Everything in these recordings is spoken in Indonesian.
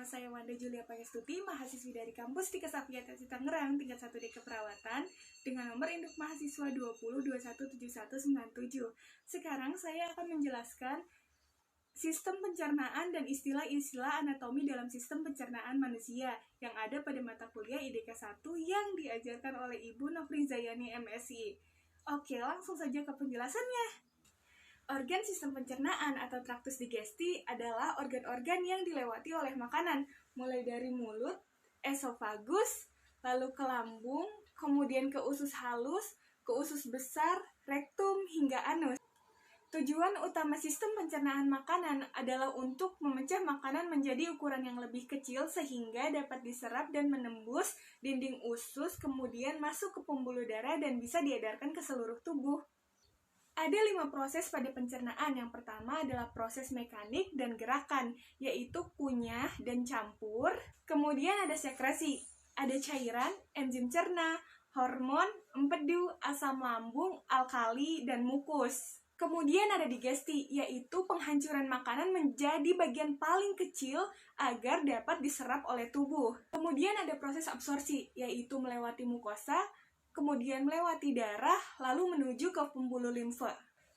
saya Wanda Julia Pangestuti, mahasiswi dari kampus Tika Safia Tangerang, tingkat 1D Keperawatan, dengan nomor induk mahasiswa 20217197. Sekarang saya akan menjelaskan sistem pencernaan dan istilah-istilah anatomi dalam sistem pencernaan manusia yang ada pada mata kuliah IDK 1 yang diajarkan oleh Ibu Nofrizayani MSI. Oke, langsung saja ke penjelasannya. Organ sistem pencernaan atau traktus digesti adalah organ-organ yang dilewati oleh makanan, mulai dari mulut, esofagus, lalu ke lambung, kemudian ke usus halus, ke usus besar, rektum, hingga anus. Tujuan utama sistem pencernaan makanan adalah untuk memecah makanan menjadi ukuran yang lebih kecil sehingga dapat diserap dan menembus dinding usus, kemudian masuk ke pembuluh darah dan bisa diedarkan ke seluruh tubuh. Ada 5 proses pada pencernaan. Yang pertama adalah proses mekanik dan gerakan, yaitu kunyah dan campur. Kemudian ada sekresi, ada cairan, enzim cerna, hormon, empedu, asam lambung, alkali, dan mukus. Kemudian ada digesti, yaitu penghancuran makanan menjadi bagian paling kecil agar dapat diserap oleh tubuh. Kemudian ada proses absorpsi, yaitu melewati mukosa, kemudian melewati darah, lalu menuju ke pembuluh limfe.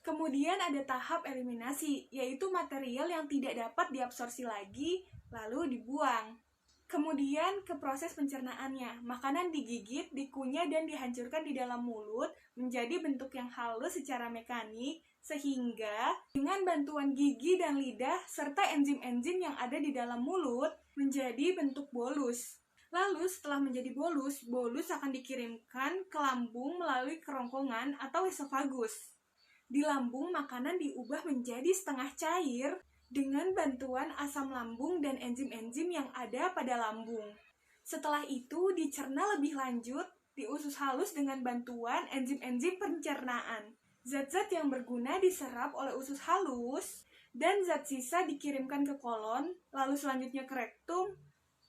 Kemudian ada tahap eliminasi, yaitu material yang tidak dapat diabsorpsi lagi, lalu dibuang. Kemudian ke proses pencernaannya, makanan digigit, dikunyah, dan dihancurkan di dalam mulut menjadi bentuk yang halus secara mekanik, sehingga dengan bantuan gigi dan lidah, serta enzim-enzim yang ada di dalam mulut, menjadi bentuk bolus. Lalu setelah menjadi bolus, bolus akan dikirimkan ke lambung melalui kerongkongan atau esofagus. Di lambung, makanan diubah menjadi setengah cair dengan bantuan asam lambung dan enzim-enzim yang ada pada lambung. Setelah itu dicerna lebih lanjut di usus halus dengan bantuan enzim-enzim pencernaan. Zat-zat yang berguna diserap oleh usus halus dan zat sisa dikirimkan ke kolon, lalu selanjutnya ke rektum,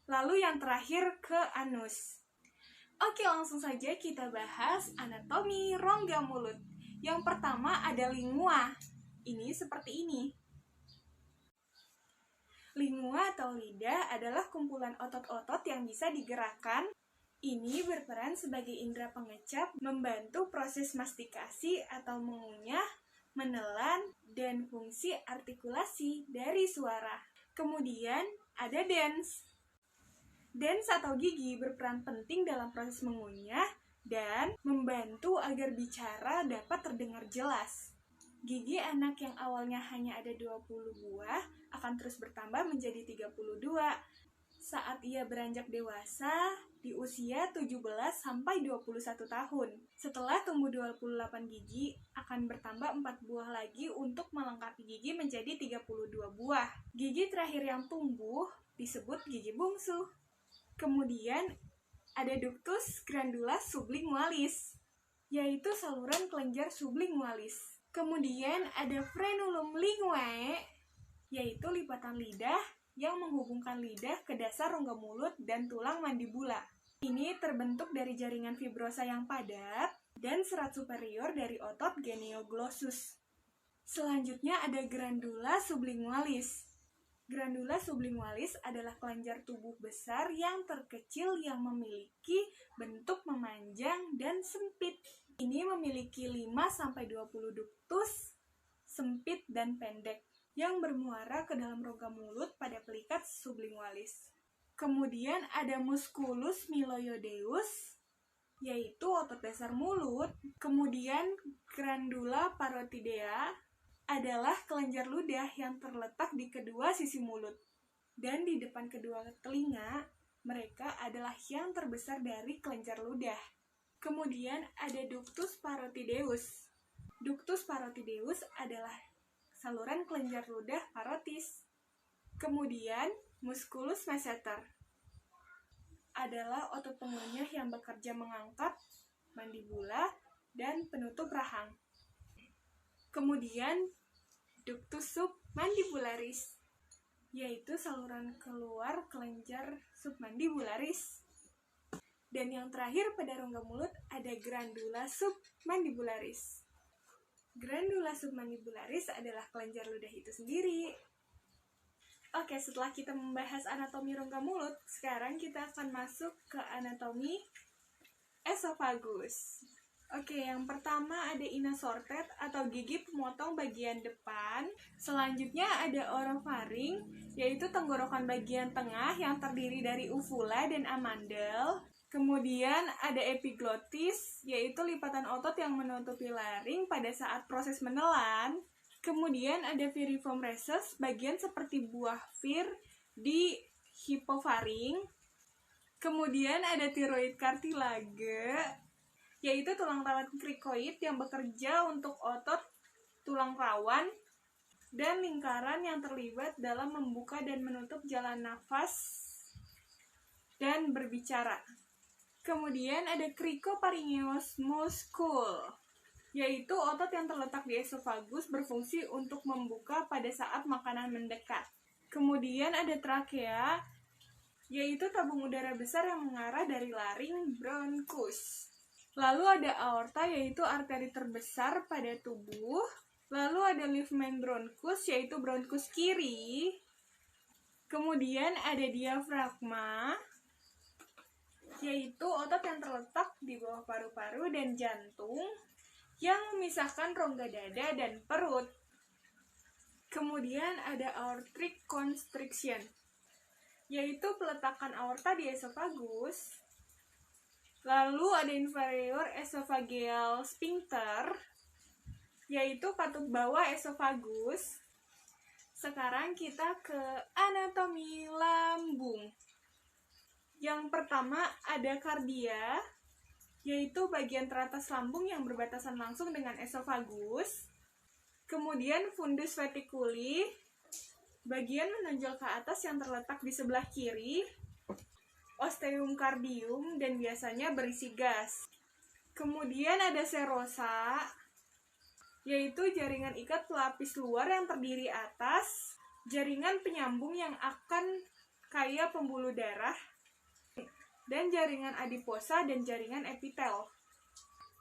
lalu yang terakhir ke anus. Oke, langsung saja kita bahas anatomi rongga mulut. Yang pertama ada lingua. Ini seperti ini. Lingua atau lidah adalah kumpulan otot-otot yang bisa digerakkan. Ini berperan sebagai indera pengecap, membantu proses mastikasi atau mengunyah, menelan, dan fungsi artikulasi dari suara. Kemudian ada dens. Dens atau gigi berperan penting dalam proses mengunyah dan membantu agar bicara dapat terdengar jelas. Gigi anak yang awalnya hanya ada 20 buah akan terus bertambah menjadi 32 saat ia beranjak dewasa di usia 17 sampai 21 tahun. Setelah tumbuh 28 gigi akan bertambah 4 buah lagi untuk melengkapi gigi menjadi 32 buah. Gigi terakhir yang tumbuh disebut gigi bungsu. Kemudian ada ductus grandula sublingualis, yaitu saluran kelenjar sublingualis. Kemudian ada frenulum linguae, yaitu lipatan lidah yang menghubungkan lidah ke dasar rongga mulut dan tulang mandibula. Ini terbentuk dari jaringan fibrosa yang padat dan serat superior dari otot genioglossus. Selanjutnya ada grandula sublingualis. Grandula sublingualis adalah kelenjar tubuh besar yang terkecil yang memiliki bentuk memanjang dan sempit. Ini memiliki 5-20 duktus sempit dan pendek yang bermuara ke dalam rongga mulut pada pelikat sublingualis. Kemudian ada musculus myloiodeus, yaitu otot dasar mulut. Kemudian grandula parotidea adalah kelenjar ludah yang terletak di kedua sisi mulut. Dan di depan kedua telinga, mereka adalah yang terbesar dari kelenjar ludah. Kemudian ada ductus parotideus. Ductus parotideus adalah saluran kelenjar ludah parotis. Kemudian musculus masseter adalah otot pengunyah yang bekerja mengangkat mandibula dan penutup rahang. Kemudian ductus submandibularis, yaitu saluran keluar kelenjar submandibularis. Dan yang terakhir pada rongga mulut ada grandula submandibularis. Grandula submandibularis adalah kelenjar ludah itu sendiri. Oke, setelah kita membahas anatomi rongga mulut, sekarang kita akan masuk ke anatomi esofagus. Oke, yang pertama ada inasortet atau gigi pemotong bagian depan. Selanjutnya ada orofaring, yaitu tenggorokan bagian tengah yang terdiri dari uvula dan amandel. Kemudian ada epiglotis, yaitu lipatan otot yang menutupi laring pada saat proses menelan. Kemudian ada piriform rectus, bagian seperti buah fir di hipofaring. Kemudian ada thyroid cartilage, yaitu tulang rawan krikoid yang bekerja untuk otot tulang rawan dan lingkaran yang terlibat dalam membuka dan menutup jalan nafas dan berbicara. Kemudian ada cricopharyngeus muscle, yaitu otot yang terletak di esofagus berfungsi untuk membuka pada saat makanan mendekat. Kemudian ada trakea, yaitu tabung udara besar yang mengarah dari laring bronchus. Lalu ada aorta, yaitu arteri terbesar pada tubuh. Lalu ada ligamen bronchus, yaitu bronchus kiri. Kemudian ada diafragma, yaitu otot yang terletak di bawah paru-paru dan jantung yang memisahkan rongga dada dan perut. Kemudian ada aortic constriction, yaitu peletakan aorta di esofagus. Lalu ada inferior esophageal sphincter, yaitu katup bawah esofagus. Sekarang kita ke anatomi lambung. Yang pertama ada kardia, yaitu bagian teratas lambung yang berbatasan langsung dengan esofagus. Kemudian fundus veticuli, bagian menonjol ke atas yang terletak di sebelah kiri. Osteum cardium dan biasanya berisi gas. Kemudian ada serosa, yaitu jaringan ikat pelapis luar yang terdiri atas jaringan penyambung yang akan kaya pembuluh darah, dan jaringan adiposa dan jaringan epitel.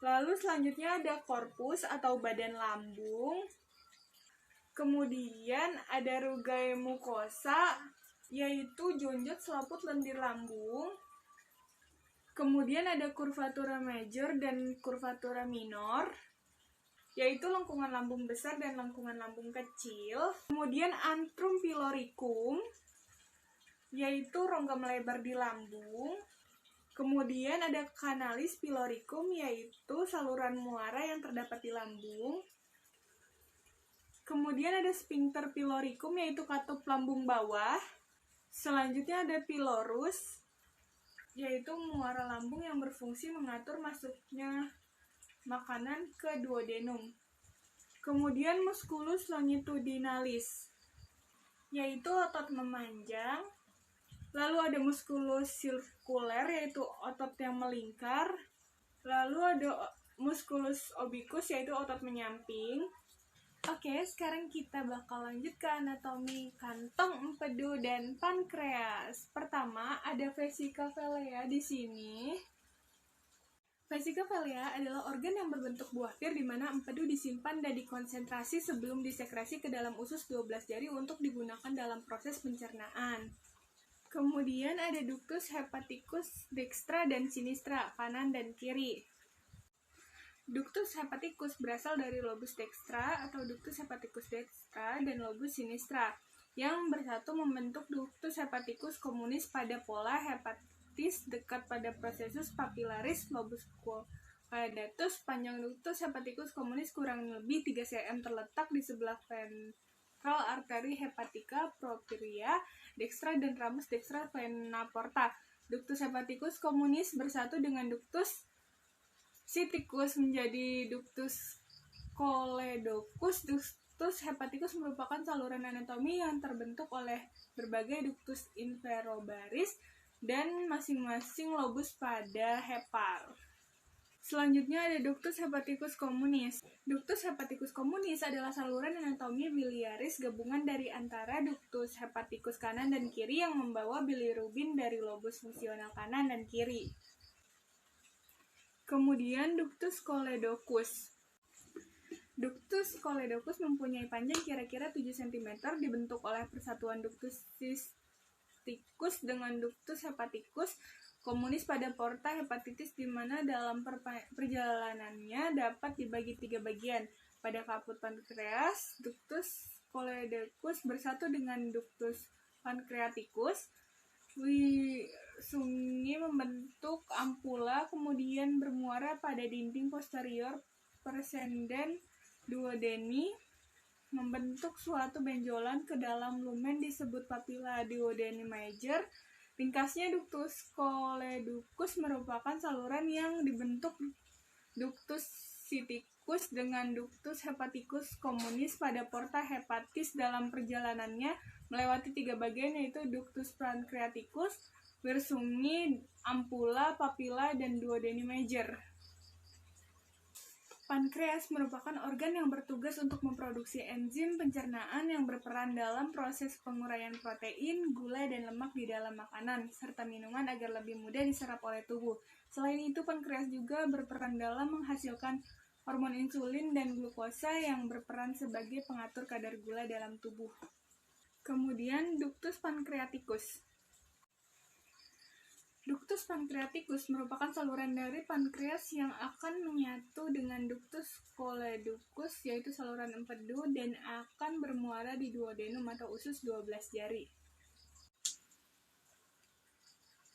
Lalu selanjutnya ada korpus atau badan lambung. Kemudian ada rugae mucosa, yaitu jonjot selaput lendir lambung. Kemudian ada curvatura major dan curvatura minor, yaitu lengkungan lambung besar dan lengkungan lambung kecil. Kemudian antrum pyloricum, yaitu rongga melebar di lambung. Kemudian ada canalis pyloricum, yaitu saluran muara yang terdapat di lambung. Kemudian ada sphincter pyloricum, yaitu katup lambung bawah. Selanjutnya ada pylorus, yaitu muara lambung yang berfungsi mengatur masuknya makanan ke duodenum. Kemudian musculus longitudinalis, yaitu otot memanjang. Lalu ada musculus circular, yaitu otot yang melingkar. Lalu ada musculus obliquus, yaitu otot menyamping. Oke, sekarang kita bakal lanjut ke anatomi kantong empedu dan pankreas. Pertama, ada vesica velea di sini. Vesica velea adalah organ yang berbentuk buah pir di mana empedu disimpan dan dikonsentrasi sebelum disekresi ke dalam usus 12 jari untuk digunakan dalam proses pencernaan. Kemudian ada ductus hepaticus dextra dan sinistra, kanan dan kiri. Ductus hepaticus berasal dari lobus dextra atau ductus hepaticus dextra dan lobus sinistra yang bersatu membentuk ductus hepaticus communis pada pola hepatis dekat pada processus papillaris lobus quadratus. Panjang ductus hepaticus communis kurang lebih 3 cm, terletak di sebelah ventral arteri hepatica propiria dextra dan ramus dextra vena porta. Ductus hepaticus communis bersatu dengan ductus siticus menjadi ductus choledocus. Ductus hepaticus merupakan saluran anatomi yang terbentuk oleh berbagai ductus inferobaris dan masing-masing lobus pada hepar. Selanjutnya ada ductus hepaticus communis. Ductus hepaticus communis adalah saluran anatomi biliaris gabungan dari antara ductus hepaticus kanan dan kiri yang membawa bilirubin dari lobus fungsional kanan dan kiri. Kemudian ductus choledocus. Ductus coledocus mempunyai panjang kira-kira 7 cm, dibentuk oleh persatuan ductus cysticus dengan ductus hepaticus communis pada porta hepatitis, di mana dalam perjalanannya dapat dibagi 3 bagian. Pada kaput pankreas, ductus coledocus bersatu dengan ductus pancreaticus. Wisungi membentuk ampula, kemudian bermuara pada dinding posterior persenden duodeni, membentuk suatu benjolan ke dalam lumen disebut papilla duodeni major. Ringkasnya, ductus coledocus merupakan saluran yang dibentuk ductus cysticus dengan ductus hepaticus communis pada porta hepatis. Dalam perjalanannya melewati 3 bagian, yaitu ductus pancreaticus, Wirsunghi, ampula, papilla, dan duodeni major. Pankreas merupakan organ yang bertugas untuk memproduksi enzim pencernaan yang berperan dalam proses penguraian protein, gula, dan lemak di dalam makanan, serta minuman agar lebih mudah diserap oleh tubuh. Selain itu, pankreas juga berperan dalam menghasilkan hormon insulin dan glukosa yang berperan sebagai pengatur kadar gula dalam tubuh. Kemudian, ductus pancreaticus. Ductus pancreaticus merupakan saluran dari pankreas yang akan menyatu dengan ductus coledocus, yaitu saluran empedu, dan akan bermuara di duodenum atau usus 12 jari.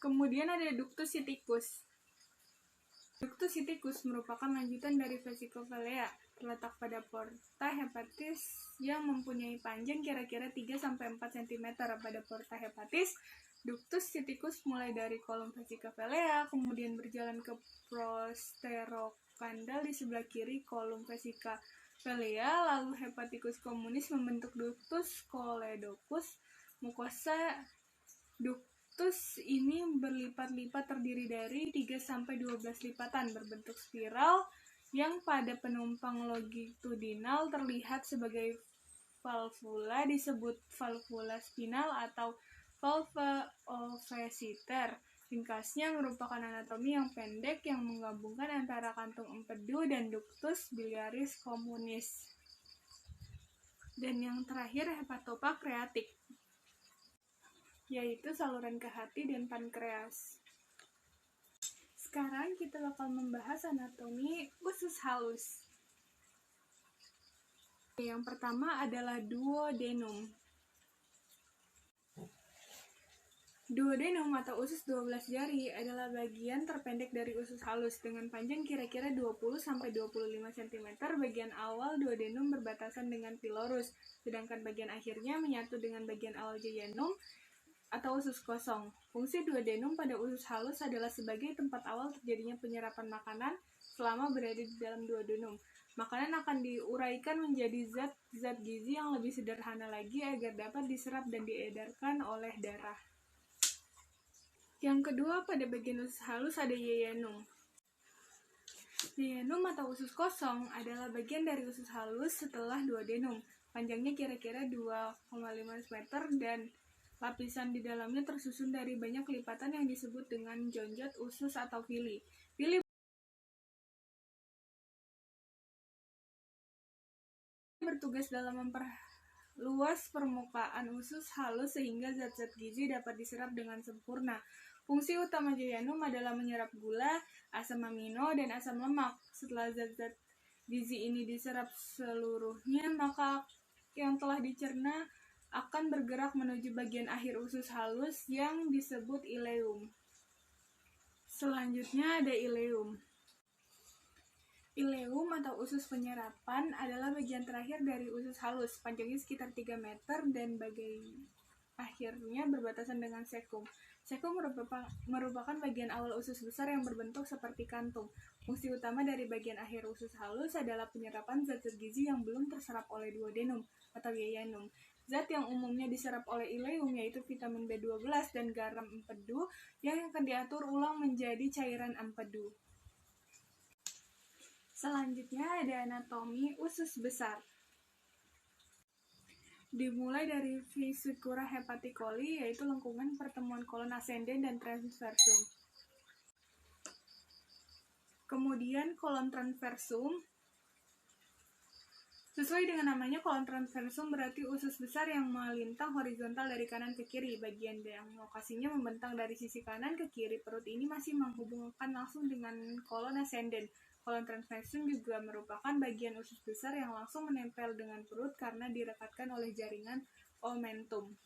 Kemudian ada ductus cysticus. Ductus cysticus merupakan lanjutan dari vesicovilea, terletak pada porta hepatis yang mempunyai panjang kira-kira 3-4 cm. Pada porta hepatis, ductus cysticus mulai dari kolom vesicovilea, kemudian berjalan ke prosterokandal di sebelah kiri kolom vesicovilea, lalu hepaticus communis membentuk ductus coledocus. Mukosa ductus ini berlipat-lipat, terdiri dari 3-12 lipatan, berbentuk spiral yang pada penumpang longitudinal terlihat sebagai valvula, disebut valvula spinal atau valva ovesiter. Ringkasnya, merupakan anatomi yang pendek yang menggabungkan antara kantung empedu dan ductus biliaris communis. Dan yang terakhir, hepatopankreatik, yaitu saluran ke hati dan pankreas. Sekarang kita bakal membahas anatomi usus halus. Yang pertama adalah duodenum. Duodenum atau usus 12 jari adalah bagian terpendek dari usus halus dengan panjang kira-kira 20-25 cm. Bagian awal duodenum berbatasan dengan pylorus, sedangkan bagian akhirnya menyatu dengan bagian awal jejunum atau usus kosong. Fungsi duodenum pada usus halus adalah sebagai tempat awal terjadinya penyerapan makanan selama berada di dalam duodenum. Makanan akan diuraikan menjadi zat-zat gizi yang lebih sederhana lagi agar dapat diserap dan diedarkan oleh darah. Yang kedua, pada bagian usus halus ada yeyunum. Yeyunum atau usus kosong adalah bagian dari usus halus setelah duodenum. Panjangnya kira-kira 2,5 meter dan lapisan di dalamnya tersusun dari banyak lipatan yang disebut dengan jonjot usus atau villi. Villi bertugas dalam memperluas permukaan usus halus sehingga zat-zat gizi dapat diserap dengan sempurna. Fungsi utama yeyunum adalah menyerap gula, asam amino, dan asam lemak. Setelah zat-zat gizi ini diserap seluruhnya, maka yang telah dicerna akan bergerak menuju bagian akhir usus halus yang disebut ileum. Selanjutnya ada ileum. Ileum atau usus penyerapan adalah bagian terakhir dari usus halus, panjangnya sekitar 3 meter dan bagian akhirnya berbatasan dengan cecum. Cecum merupakan bagian awal usus besar yang berbentuk seperti kantung. Fungsi utama dari bagian akhir usus halus adalah penyerapan zat-zat gizi yang belum terserap oleh duodenum atau yeyunum. Zat yang umumnya diserap oleh ileum yaitu vitamin B12 dan garam empedu yang akan diatur ulang menjadi cairan empedu. Selanjutnya ada anatomi usus besar. Dimulai dari vesicula hepaticoli, yaitu lengkungan pertemuan kolon ascendens dan transversum. Kemudian kolon transversum Sesuai dengan namanya, kolon transversum berarti usus besar yang melintang horizontal dari kanan ke kiri. Bagian yang lokasinya membentang dari sisi kanan ke kiri perut ini masih menghubungkan langsung dengan kolon ascendens. Kolon transversum juga merupakan bagian usus besar yang langsung menempel dengan perut karena direkatkan oleh jaringan omentum.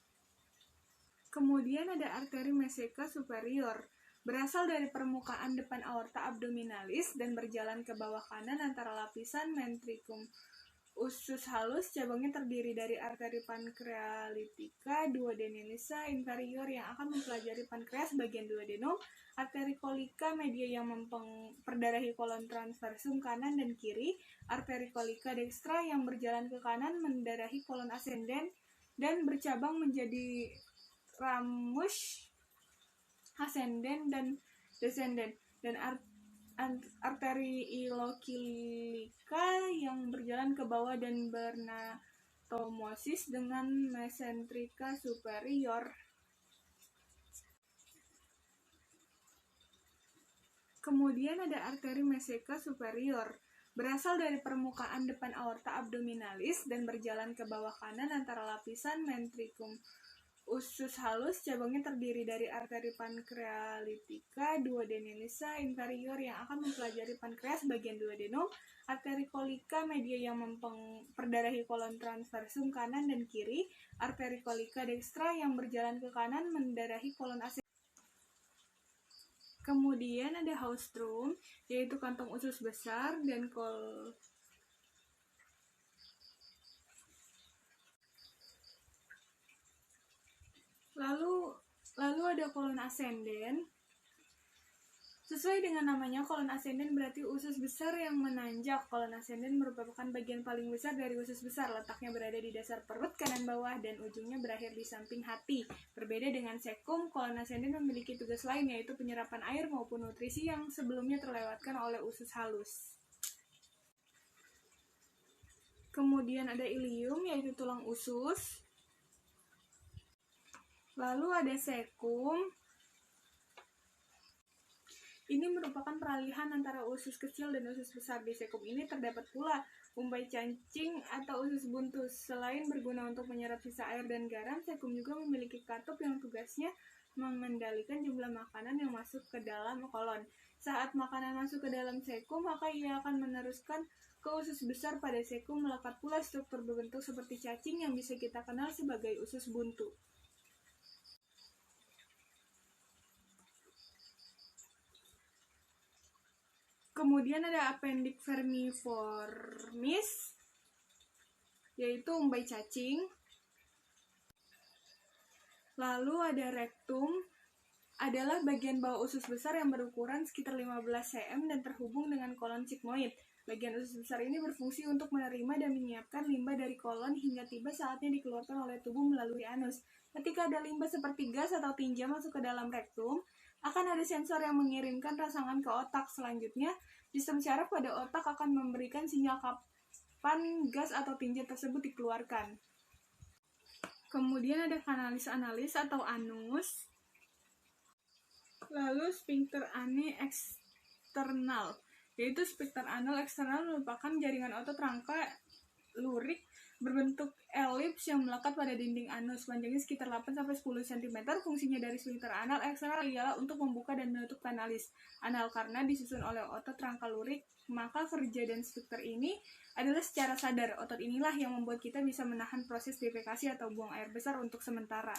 Kemudian ada arteri meseca superior. Berasal dari permukaan depan aorta abdominalis dan berjalan ke bawah kanan antara lapisan ventricum. Usus halus cabangnya terdiri dari arteri pancreatica duodenalisa inferior yang akan mempelajari pankreas bagian duodenum, arteri colica media yang memperdarahi kolon transversum kanan dan kiri, arteri colica dextra yang berjalan ke kanan mendarahi kolon ascendens dan bercabang menjadi ramus ascendens dan descendens, dan arteri ilocilica yang berjalan ke bawah dan bernatomosis dengan mesenterica superior. Kemudian ada arteri meseca superior. Berasal dari permukaan depan aorta abdominalis dan berjalan ke bawah kanan antara lapisan ventricum. Usus halus cabangnya terdiri dari arteri pancreatica duodenalisa inferior yang akan mempelajari pankreas bagian duodenum, arteri colica media yang memperdarahi kolon transversum kanan dan kiri, arteri colica dextra yang berjalan ke kanan mendarahi kolon ascendens. Kemudian ada haustrum, yaitu kantong usus besar, dan Lalu ada kolon ascendens. Sesuai dengan namanya, kolon ascendens berarti usus besar yang menanjak. Kolon ascendens merupakan bagian paling besar dari usus besar. Letaknya berada di dasar perut kanan bawah dan ujungnya berakhir di samping hati. Berbeda dengan sekum, kolon ascendens memiliki tugas lain, yaitu penyerapan air maupun nutrisi yang sebelumnya terlewatkan oleh usus halus. Kemudian ada ilium, yaitu tulang usus. Lalu ada sekum. Ini merupakan peralihan antara usus kecil dan usus besar. Di sekum ini terdapat pula umbai cacing atau usus buntu. Selain berguna untuk menyerap sisa air dan garam, sekum juga memiliki katup yang tugasnya mengendalikan jumlah makanan yang masuk ke dalam kolon. Saat makanan masuk ke dalam sekum, maka ia akan meneruskan ke usus besar. Pada sekum melekat pula struktur berbentuk seperti cacing yang bisa kita kenal sebagai usus buntu. Kemudian ada appendix vermiformis, yaitu umbai cacing. Lalu ada rectum, adalah bagian bawah usus besar yang berukuran sekitar 15 cm dan terhubung dengan kolon sigmoid. Bagian usus besar ini berfungsi untuk menerima dan menyiapkan limbah dari kolon hingga tiba saatnya dikeluarkan oleh tubuh melalui anus. Ketika ada limbah seperti gas atau tinja masuk ke dalam rektum, akan ada sensor yang mengirimkan rangsangan ke otak. Selanjutnya, sistem syaraf pada otak akan memberikan sinyal kapan gas atau tinja tersebut dikeluarkan. Kemudian ada kanalis analis atau anus. Lalu sphincter ani eksternal, yaitu sphincter anal eksternal merupakan jaringan otot rangka lurik berbentuk elips yang melekat pada dinding anus. Panjangnya sekitar 8-10 cm. Fungsinya dari sphincter anal eksternal ialah untuk membuka dan menutup kanalis anal. Karena disusun oleh otot rangka lurik, maka kerja dan sphincter ini adalah secara sadar. Otot inilah yang membuat kita bisa menahan proses defekasi atau buang air besar untuk sementara.